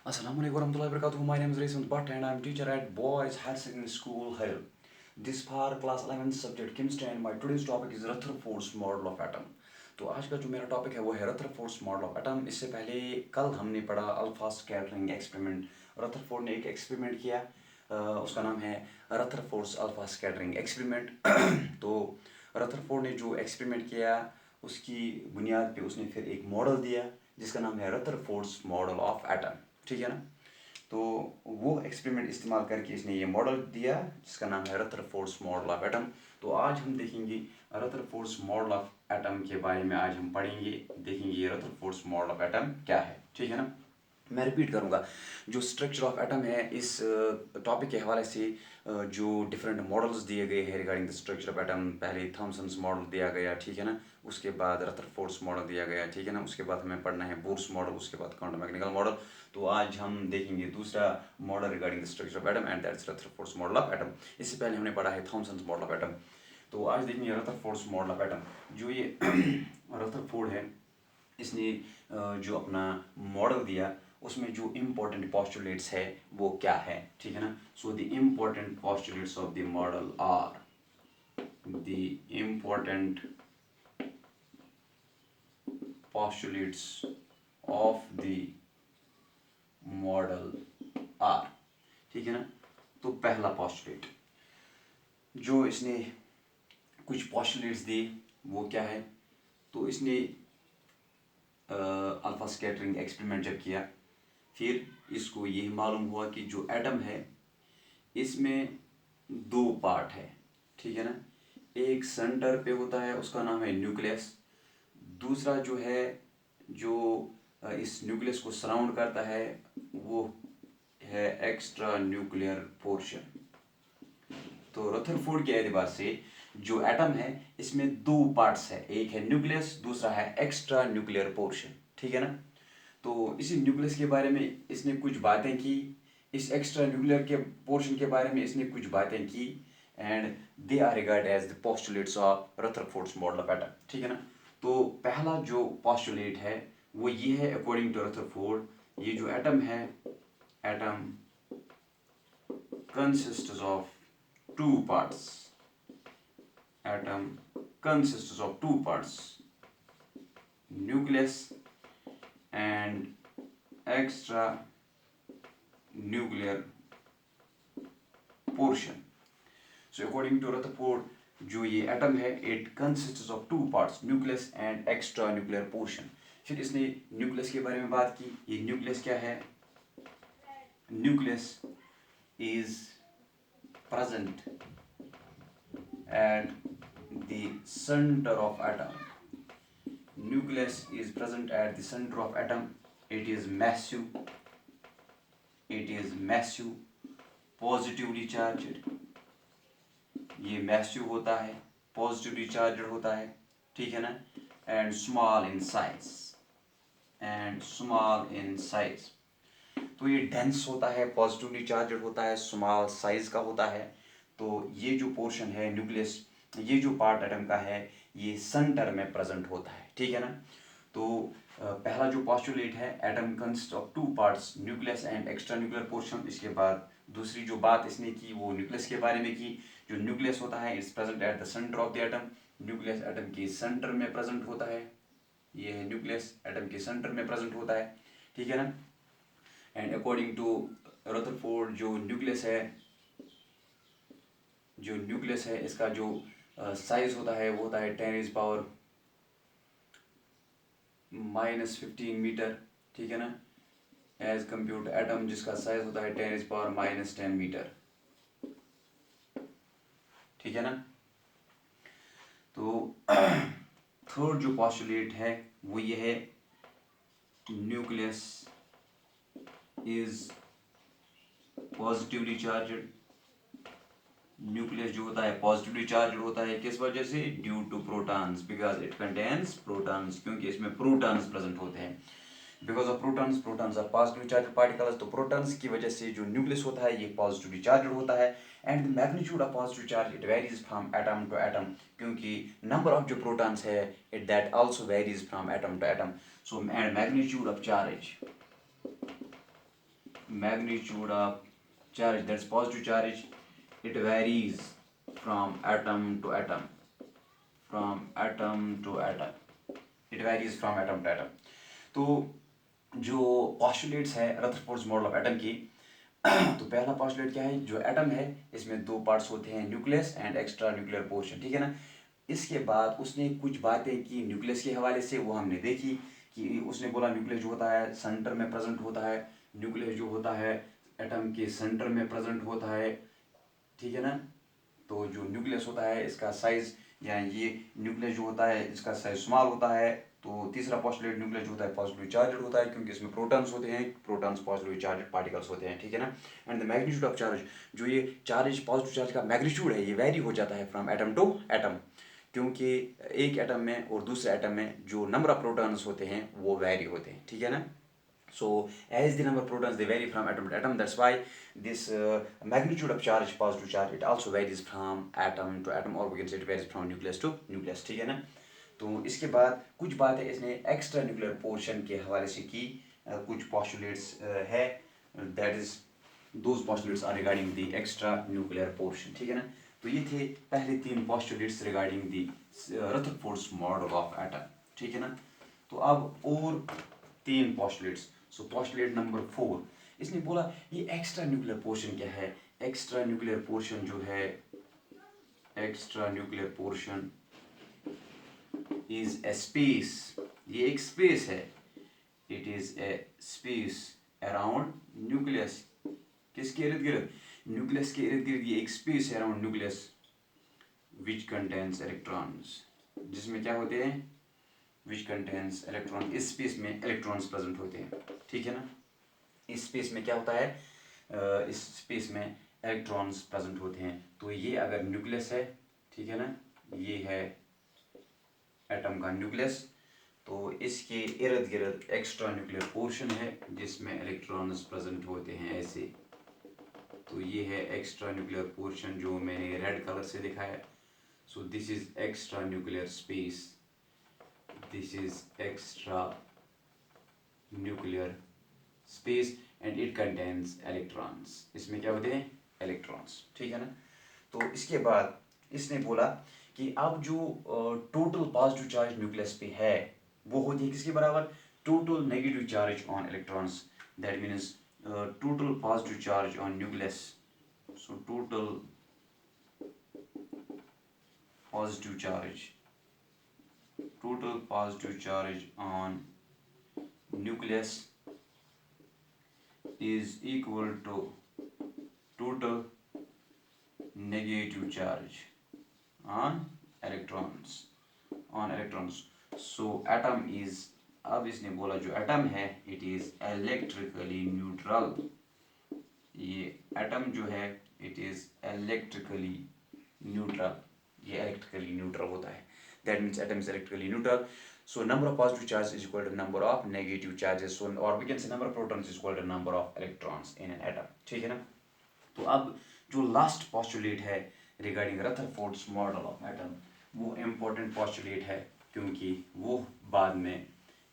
Assalamualaikum warahmatullahi wabarakatuh. My name is Raisman Bhatt and I am teacher at Boys Higher Secondary School, Hail. This for class 11th subject chemistry and my today's topic is Rutherford's model of atom. तो आज का जो मेरा topic है वो है Rutherford's model of atom. इससे पहले कल हमने पढ़ा अल्फा स्कैटरिंग एक्सपेरिमेंट। रदरफोर्ड ने एक एक्सपेरिमेंट किया, उसका नाम है रदरफोर्ड्स अल्फा स्कैटरिंग एक्सपेरिमेंट। तो रदरफोर्ड ने जो एक्सपेरिमेंट किया उसकी बुनियाद पे उसने फिर एक मॉडल दिया जिसका नाम है रदरफोर्ड्स मॉडल ऑफ एटम। ठीक है ना। तो वो एक्सपेरिमेंट इस्तेमाल करके इसने ये मॉडल दिया जिसका नाम है रदरफोर्ड्स मॉडल ऑफ एटम। तो आज हम देखेंगे रदरफोर्ड्स मॉडल ऑफ एटम के बारे में। आज हम पढ़ेंगे, देखेंगे ये रदरफोर्ड्स मॉडल ऑफ एटम क्या है। ठीक है ना। मैं रिपीट करूंगा, जो स्ट्रक्चर ऑफ एटम है इस टॉपिक के हवाले से जो डिफरेंट मॉडल्स दिए गए हैं regarding the structure of atom. पहले थॉमसन्स मॉडल दिया गया, ठीक है ना। उसके बाद रदरफोर्ड्स मॉडल दिया गया, ठीक है ना। उसके बाद हमें पढ़ना है बोर्स मॉडल, उसके बाद क्वांटम मैकेनिकल मॉडल। तो आज हम देखेंगे दूसरा model regarding the structure of atom and that's Rutherford's model of atom. इससे पहले हमने पढ़ा है थॉमसन्स मॉडल ऑफ एटम। तो आज देखेंगे रदरफोर्ड्स मॉडल ऑफ एटम। जो ये रदरफोर्ड है इसने जो अपना मॉडल दिया उसमें जो इम्पोर्टेंट पॉस्टुलेट्स है वो क्या है, ठीक है ना। So the important postulates of the model are, the important postulates of the model are, ठीक है ना। तो पहला postulate जो इसने कुछ postulates दिए वो क्या है। तो इसने अल्फा स्कैटरिंग एक्सपेरिमेंट जब किया फिर इसको ये मालूम हुआ कि जो एटम है इसमें दो पार्ट है, ठीक है ना। एक सेंटर पे होता है उसका नाम है न्यूक्लियस, दूसरा जो है जो इस न्यूक्लियस को सराउंड करता है वो है एक्स्ट्रा न्यूक्लियर पोर्शन। तो रदरफोर्ड के एतबार से जो एटम है इसमें दो पार्ट्स है, एक है न्यूक्लियस, दूसरा है एक्स्ट्रा न्यूक्लियर पोर्शन, ठीक है ना। तो इसी न्यूक्लियस के बारे में इसने कुछ बातें की, इस एक्स्ट्रा न्यूक्लियर के पोर्शन के बारे में इसने कुछ बातें की and they are regard as the postulates of Rutherford's model of atom, ठीक है ना। तो पहला जो पोस्टुलेट है वो ये है अकॉर्डिंग टू रदरफोर्ड, ये जो एटम है, atom consists of two parts, atom consists of two parts, nucleus and extra nuclear portion. So according to Rutherford जो ये एटम है it consists of two parts, nucleus and extra nuclear portion. फिर इसने nucleus के बारे में बात की। ये न्यूक्लियस क्या है, nucleus is present at the center of atom. Nucleus is present at the center of atom. It is massive, positively charged. ये massive होता है, positively charged होता है, ठीक है ना। and small in size, तो ये डेंस होता है, पॉजिटिवली चार्जड होता है, स्मॉल साइज का होता है। तो ये जो पोर्शन है न्यूक्लियस, ये जो पार्ट एटम का है ये सेंटर में प्रेजेंट होता है, ठीक है ना। तो पहला जो पॉस्टुलेट है atom consist of two parts, nucleus and extra nuclear portion. इसके बाद दूसरी जो बात इसने की वो न्यूक्लियस के बारे में की। जो न्यूक्लियस होता है it's present at the centre of the atom, nucleus atom के सेंटर में प्रेजेंट होता है। ये है न्यूक्लियस एटम के सेंटर में प्रेजेंट होता है, ठीक है ना। एंड अकॉर्डिंग टू रदरफोर्ड जो न्यूक्लियस है इसका जो साइज होता है वो होता है 10⁻⁻15 मीटर, ठीक है ना। एज कंप्यूट एटम जिसका साइज होता है 10⁻⁻10 मीटर, ठीक है ना। तो थर्ड जो पॉस्टुलेट है वो ये है, nucleus is positively charged. Nucleus जो होता है पॉजिटिवली चार्ज होता है, किस वजह से, due to protons, because it contains protons, क्योंकि इसमें प्रोटॉन्स प्रेजेंट होते हैं। Because of protons are positively charge particles. तो प्रोटॉन्स की वजह से जो न्यूक्लियस होता है ये पॉजिटिवली चार्ज होता है and the magnitude of positive charge it varies from atom to atom, क्योंकि नंबर ऑफ जो प्रोटॉन्स है it that also varies from atom to atom. So and magnitude of charge magnitude of charge, that's positive charge, it varies from atom to atom, from atom to atom, it varies from atom to atom. तो जो postulates है Rutherford's model of atom की, तो पहला postulate क्या है, जो atom है इसमें दो पार्ट्स होते हैं, nucleus and extra nuclear portion, ठीक है ना। इसके बाद उसने कुछ बातें की न्यूक्लियस के हवाले से, वो हमने देखी कि उसने बोला न्यूक्लियस जो होता है सेंटर में प्रेजेंट होता है, न्यूक्लियस जो होता है एटम के सेंटर में प्रेजेंट होता है, ठीक है ना। तो जो न्यूक्लियस होता है इसका साइज, या ये न्यूक्लियस जो होता है इसका साइज स्मॉल होता है। तो तीसरा पॉस्टुलेट, न्यूक्लियस जो होता है पॉजिटिवली चार्जड होता है क्योंकि इसमें प्रोटॉन्स होते हैं, प्रोटॉन्स पॉजिटिवली चार्जड पार्टिकल्स होते हैं, ठीक है ना। And the magnitude of charge, जो ये चार्ज पॉजिटिव चार्ज का मैग्नीट्यूड है ये वेरी हो जाता है फ्रॉम एटम टू एटम, क्योंकि एक एटम में और दूसरे एटम में जो नंबर ऑफ प्रोटॉन्स होते हैं वो वेरी होते हैं, ठीक है ना। So as the number of protons they vary from atom to atom, that's why this magnitude of charge, positive charge, it also varies from atom to atom, or we can say it varies from nucleus to nucleus, ठीक है ना। तो इसके बाद कुछ बातें इसने extra nuclear portion के हवाले से की, कुछ पॉस्टुलेट्स है, that is those postulates are regarding the extra nuclear portion, ठीक है ना। तो ये थे पहले 3 postulates regarding the Rutherford's model of atom, ठीक है ना। तो अब और 3 पॉस्टुलेट्स। सो पॉस्टुलेट नंबर 4, इसने बोला ये एक्स्ट्रा न्यूक्लियर पोर्शन क्या है। एक्स्ट्रा न्यूक्लियर पोर्शन जो है, extra nuclear portion is a space, ये एक स्पेस है, it is a space around nucleus, किसके इर्द गिर्द, न्यूक्लियस के इर्द गिर्द ये एक स्पेस है around nucleus, which contains electrons, जिसमें क्या होते हैं, विच कंटेन्स इलेक्ट्रॉन, इस स्पेस में इलेक्ट्रॉन्स प्रेजेंट होते हैं, ठीक है ना। इस स्पेस में क्या होता है, इस स्पेस में इलेक्ट्रॉन्स प्रेजेंट होते हैं। तो ये अगर न्यूक्लियस है, ठीक है ना, ये है एटम का न्यूक्लियस, तो इसके इर्द गिर्द एक्स्ट्रा न्यूक्लियर पोर्शन है जिसमें इलेक्ट्रॉन्स प्रेजेंट होते हैं ऐसे। तो ये है एक्स्ट्रा न्यूक्लियर पोर्शन जो मैंने रेड कलर से दिखाया। So this is extra nuclear space, this is extra nuclear space and it contains electrons, इसमें क्या होते हैं, इलेक्ट्रॉन्स, ठीक है ना। तो इसके बाद इसने बोला कि अब जो टोटल पॉजिटिव चार्ज न्यूक्लियस पे है वो होती है किसके बराबर, total negative charge on electrons, that means total positive charge on nucleus. So total positive charge, total positive charge on nucleus is equal to total negative charge on electrons, so atom is, अब इसने बोला जो atom है it is electrically neutral, ये atom जो है it is electrically neutral, ये electrically neutral होता है, that means atom is electrically neutral. So number of positive charges is equal to number of negative charges, so or we can say number of protons is equal to number of electrons in an atom, ठीक है ना। तो अब जो last postulate है regarding Rutherford's model of atom, वो important postulate है क्योंकि वो बाद में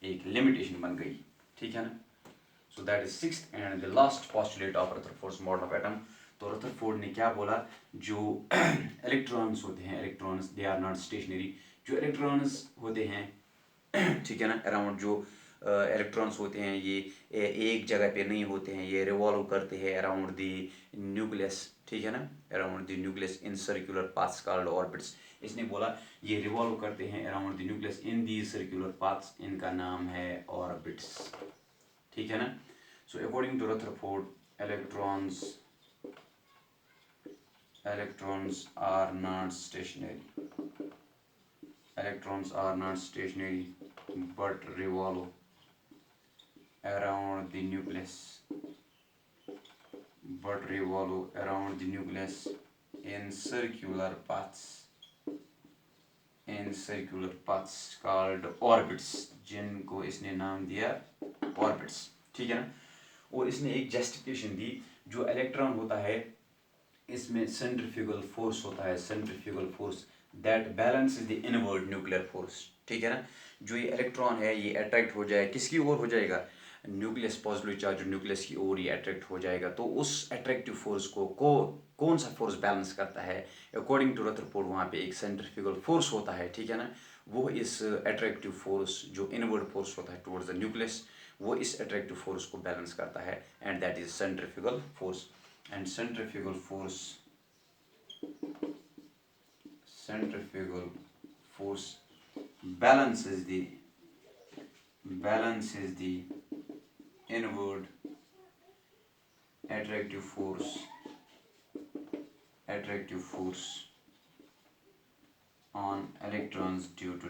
एक लिमिटेशन बन गई, ठीक है ना। So that is 6th and the last postulate of Rutherford's model of atom. तो रदरफोर्ड ने क्या बोला, जो इलेक्ट्रॉन्स होते हैं, electrons they are not stationary, जो इलेक्ट्रॉन्स होते हैं, ठीक है ना, अराउंड जो इलेक्ट्रॉन्स होते हैं ये एक जगह पे नहीं होते हैं, ये रिवॉल्व करते हैं अराउंड द न्यूक्लियस, ठीक है ना, around the nucleus in circular paths called orbits. इसने बोला ये रिवॉल्व करते हैं around the nucleus in the circular paths, इनका नाम है ऑर्बिट्स, ठीक है ना। So according to Rutherford electrons are not stationary, electrons are not stationary but revolve around the nucleus, in circular paths called orbits, जिनको इसने नाम दिया orbits, ठीक है ना। और इसने एक जस्टिफिकेशन दी, जो इलेक्ट्रॉन होता है इसमें सेंट्रीफ्यूगल फोर्स होता है, centrifugal force that balances the inward nuclear force, ठीक है ना। जो ये इलेक्ट्रॉन है ये अट्रैक्ट हो जाए किसकी ओर हो जाएगा, न्यूक्लियस पॉजिटिव चार्ज न्यूक्लियस की ओर ही अट्रैक्ट हो जाएगा। तो उस अट्रैक्टिव फोर्स को कौन सा फोर्स बैलेंस करता है? अकॉर्डिंग टू रदरफोर्ड वहाँ पे एक सेंट्रीफ्यूगल फोर्स होता है, ठीक है ना। वो इस अट्रैक्टिव फोर्स जो इनवर्ड फोर्स होता है टुवर्ड्स द न्यूक्लियस, वो इस अट्रैक्टिव फोर्स को बैलेंस करता है, and that is centrifugal force. And centrifugal force balances the inward attractive force on electrons due to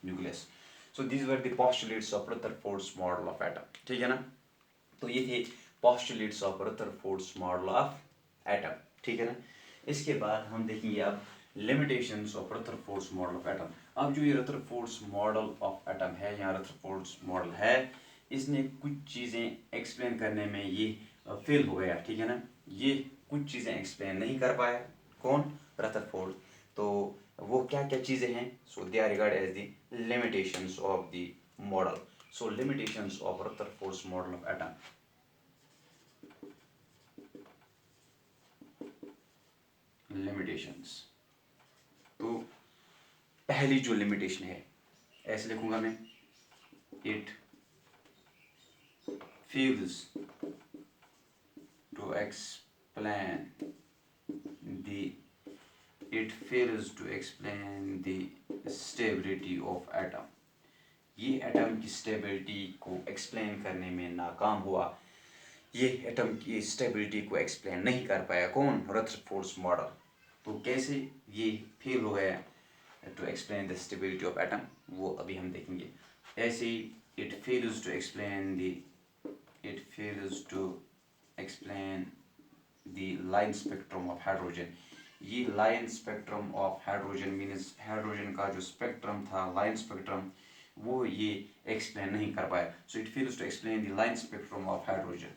nucleus. So these were the postulates of Rutherford's model of atom, ठीक है ना। तो ये थे postulates of Rutherford's model of atom, ठीक है ना। इसके बाद हम देखेंगे अब limitations of Rutherford's model of atom। अब जो ये Rutherford's model of atom है, यहाँ Rutherford's model है, इसने कुछ चीज़ें एक्सप्लेन करने में ये फेल हो गया, ठीक है ना। ये कुछ चीज़ें एक्सप्लेन नहीं कर पाया, कौन? रदरफोर्ड। तो वो क्या क्या चीज़ें हैं? So they are regard as the limitations of the model. So limitations of Rutherford's model of atom. Limitations, तो पहली जो लिमिटेशन है, ऐसे लिखूंगा मैं, it fails to explain the stability of atom। ये एटम की स्टेबिलिटी को एक्सप्लेन करने में नाकाम हुआ। ये एटम की स्टेबिलिटी को एक्सप्लेन नहीं कर पाया, कौन? Rutherford's model. तो कैसे ये फेल हो गया to explain the stability of atom, वो अभी हम देखेंगे। ऐसे ही it fails to explain the line spectrum of hydrogen। ये line spectrum of hydrogen means hydrogen का जो स्पेक्ट्रम था, लाइन स्पेक्ट्रम, वो ये एक्सप्लेन नहीं कर पाया। So it fails to explain the line spectrum of hydrogen,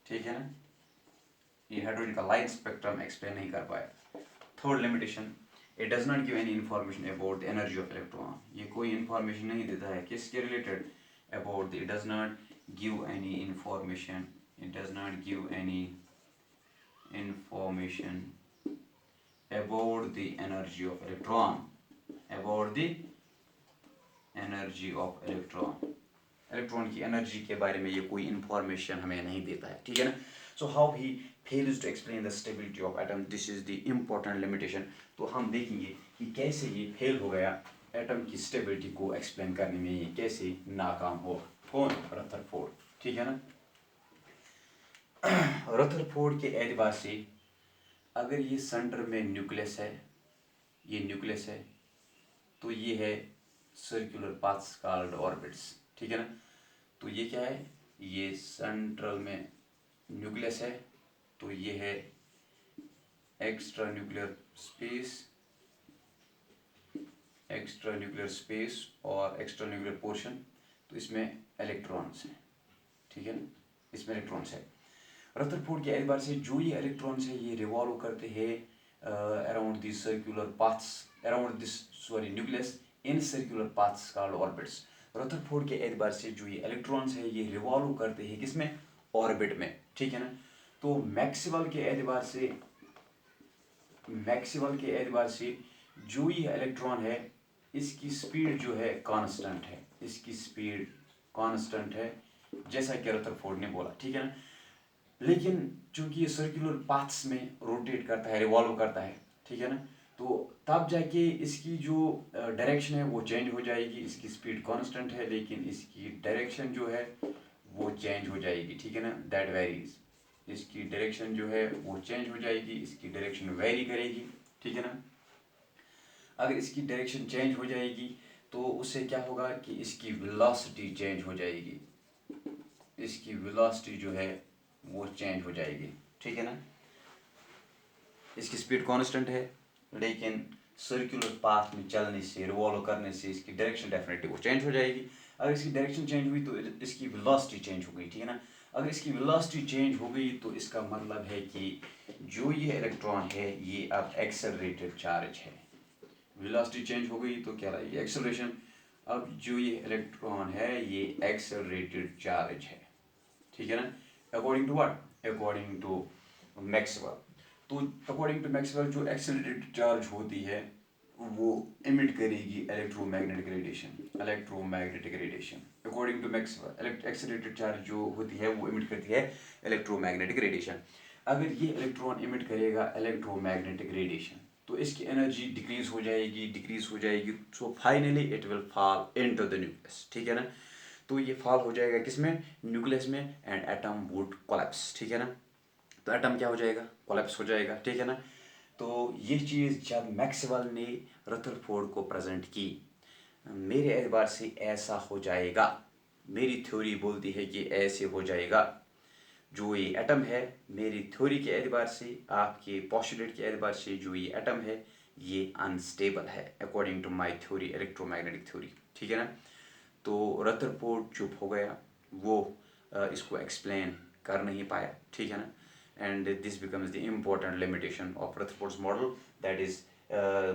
ठीक है ना। ये हाइड्रोजन का लाइन स्पेक्ट्रम एक्सप्लेन नहीं कर पाया। Third limitation, it does not give any information about the energy of electron. ये कोई इंफॉर्मेशन नहीं देता है किसके related? About the, it does not give any information, about the energy of electron, electron की एनर्जी के बारे में ये कोई इंफॉर्मेशन हमें नहीं देता है, ठीक है ना। So how he fails to explain the stability of atom, this is the important limitation. तो हम देखेंगे कि कैसे ये फेल हो गया एटम की स्टेबिलिटी को एक्सप्लेन करने में, ये कैसे नाकाम हुआ, कौन? रदरफोर्ड, ठीक है ना। रदरफोर्ड के एतबार से अगर ये सेंटर में न्यूक्लियस है, ये न्यूक्लियस है, तो ये है सर्कुलर पाथ्स कॉल्ड ऑर्बिट्स, ठीक है ना। तो ये क्या है? ये सेंट्रल में न्यूक्लियस है, तो ये है एक्स्ट्रा न्यूक्लियर स्पेस और एक्स्ट्रा न्यूक्लियर पोर्शन। तो इसमें इलेक्ट्रॉन्स हैं, ठीक है ना, इसमें इलेक्ट्रॉन्स है। रदरफोर्ड के एतबार से जो ये इलेक्ट्रॉन्स है, ये रिवॉल्व करते हैं around this circular paths, around this nucleus in circular paths called orbits. Rutherford के एतबार से जो ये इलेक्ट्रॉन्स है, ये रिवॉल्व करते हैं किसमें? ऑर्बिट में, ठीक है ना। तो मैक्सवेल के एतबार से जो ये इलेक्ट्रॉन है, इसकी स्पीड जो है कांस्टेंट है, जैसा कि रदरफोर्ड ने बोला, ठीक है ना। लेकिन चूंकि ये सर्कुलर पाथ्स में रोटेट करता है, रिवॉल्व करता है, ठीक है ना, तो तब जाके इसकी जो डायरेक्शन है वो चेंज हो जाएगी। इसकी स्पीड कांस्टेंट है, लेकिन इसकी डायरेक्शन जो है वो चेंज हो जाएगी, ठीक है ना, दैट वेरीज। इसकी डायरेक्शन जो है वो चेंज हो जाएगी, इसकी डायरेक्शन वेरी करेगी, ठीक है ना। अगर इसकी डायरेक्शन चेंज हो जाएगी तो उससे क्या होगा कि इसकी वेलोसिटी चेंज हो जाएगी, इसकी वेलोसिटी जो है वो चेंज हो जाएगी, ठीक है ना। इसकी स्पीड कांस्टेंट है, लेकिन सर्कुलर पाथ में चलने से, रिवॉल्व करने से इसकी डायरेक्शन डेफिनेटली वो चेंज हो जाएगी। अगर इसकी डायरेक्शन चेंज हुई तो इसकी वेलोसिटी चेंज हो गई, ठीक है ना। अगर इसकी वेलोसिटी चेंज हो गई तो इसका मतलब है कि जो ये इलेक्ट्रॉन है ये अब एक्सेलरेटेड चार्ज है। वेलोसिटी चेंज हो गई तो क्या रहेगी? एक्सेलरेशन। अब जो ये इलेक्ट्रॉन है ये एक्सेलरेटेड चार्ज है, ठीक है ना, according to what, according to Maxwell. तो अकॉर्डिंग टू मैक्सवेल जो एक्सेलरेटेड चार्ज होती है वो इमिट करेगी electromagnetic radiation, electromagnetic radiation according to Maxwell. Accelerated charge जो होती है वो इमिट करती है इलेक्ट्रोमैग्नेटिक रेडिएशन। अगर ये इलेक्ट्रॉन इमिट करेगा इलेक्ट्रोमैग्नेटिक रेडिएशन तो इसकी एनर्जी डिक्रीज हो जाएगी, डिक्रीज हो जाएगी, so finally it will fall into the nucleus, ठीक है ना। तो ये फॉल हो जाएगा किसमें, न्यूक्लियस में, एंड एटम वुड कोलैप्स, ठीक है ना। तो एटम क्या हो जाएगा, कोलैप्स हो जाएगा, ठीक है ना। तो ये चीज़ जब मैक्सवेल ने रदरफोर्ड को प्रेजेंट की, मेरे एतबार से ऐसा हो जाएगा, मेरी थ्योरी बोलती है कि ऐसे हो जाएगा। जो ये एटम है मेरी थ्योरी के एतबार से, आपके पोस्टुलेट के एतबार से, जो ये एटम है ये अनस्टेबल है according to my theory, electromagnetic theory, ठीक है ना। तो रदरफोर्ड चुप हो गया, वो इसको एक्सप्लेन कर नहीं पाया, ठीक है ना। and this becomes the important limitation of Rutherford's model, that is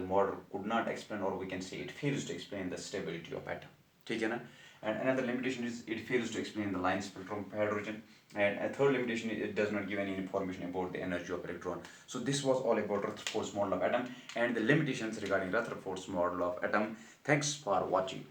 model could not explain, or we can say it fails to explain the stability of atom, ठीक है ना। and another limitation is it fails to explain the line spectrum of hydrogen, and a third limitation is it does not give any information about the energy of electron. So this was all about Rutherford's model of atom and the limitations regarding Rutherford's model of atom. Thanks for watching.